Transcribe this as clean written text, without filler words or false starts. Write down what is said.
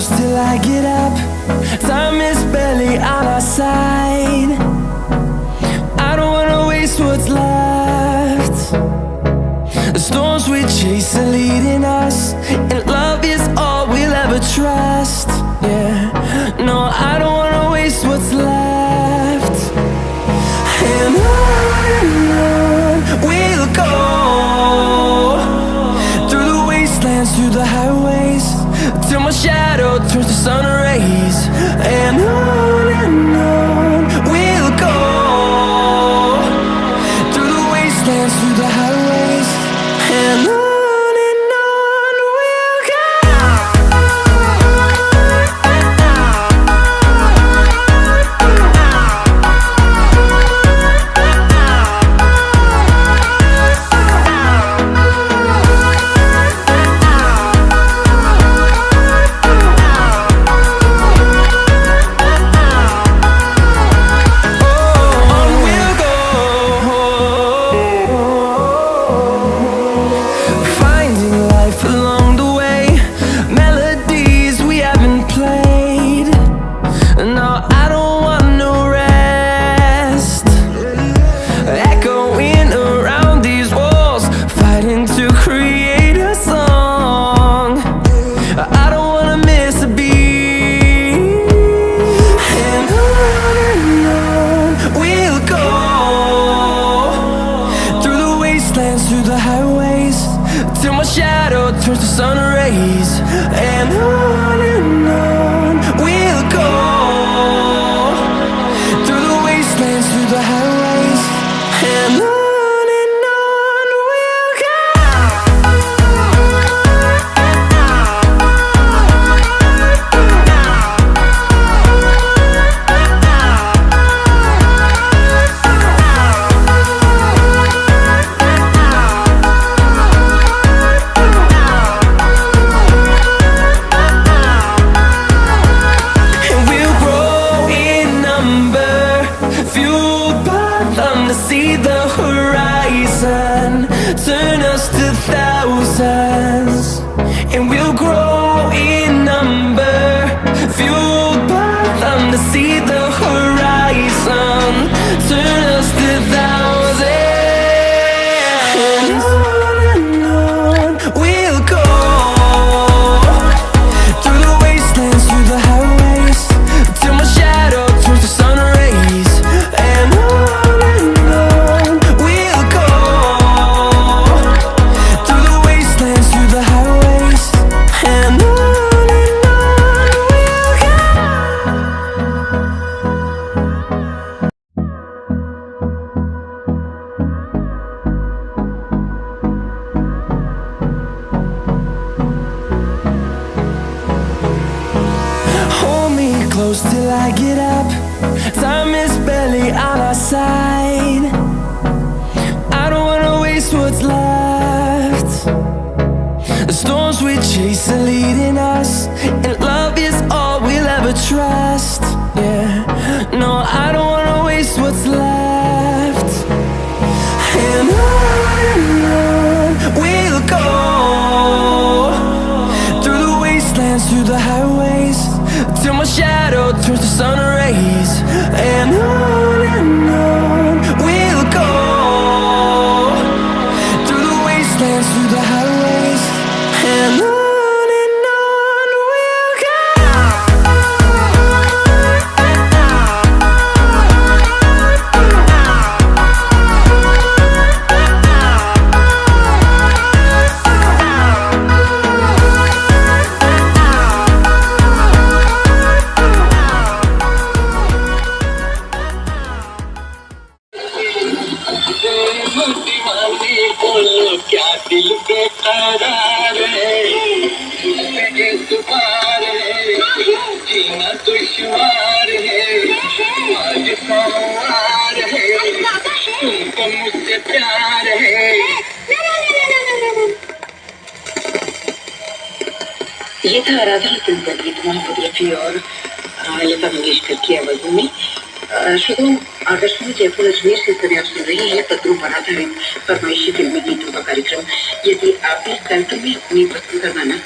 close till I get up. Time is barely on our side. I don't wanna waste what's left. The storms we chase are leading us, and love is all we'll ever trust. Yeah, no, I don't wanna waste what's left. And on we'll go, through the wastelands, through the highways, till my shadow turns to sun rays. And on we'll go, through the wastelands, through the highways, and on we'll go. Through the highways, till my shadow turns to sun rays. And on we'll go, through the wastelands, through the highways, and on we'll go. To see the horizon turn us to thousands, and we'll grow in number, fueled by them. To see the horizon turn us to thousands, and on we'll go, through the wastelands, through the highways, till my shadow turns to sun rays. And close till I get up. Time is barely on our side. I don't wanna waste what's left. The storms we chase are leading us, and love is all we'll ever trust. Yeah, no, I don't wanna waste what's left. And on we'll go, through the wastelands, through the highways, till my shadow turns to sun rays. And on we'll go, through the wastelands, through the highways, and on we'll go. क्या दिल बेकरार है, इतबार है, जीना दुश्वार है, आज सोमवार है, तुमको मुझसे प्यार है। ये था आराधना फिल्म का गीत मोहब्बत रफी और लता मंगेशकर की आवाज़ों में। श्रोताओं, आकाशवाणी जयपुर अजमेर से करें आप सुन रही है पत्रों बना था फरमाइशी फिल्मी गीतों का कार्यक्रम। यदि आप इस कार्यक्रम में अपनी पसंद का गाना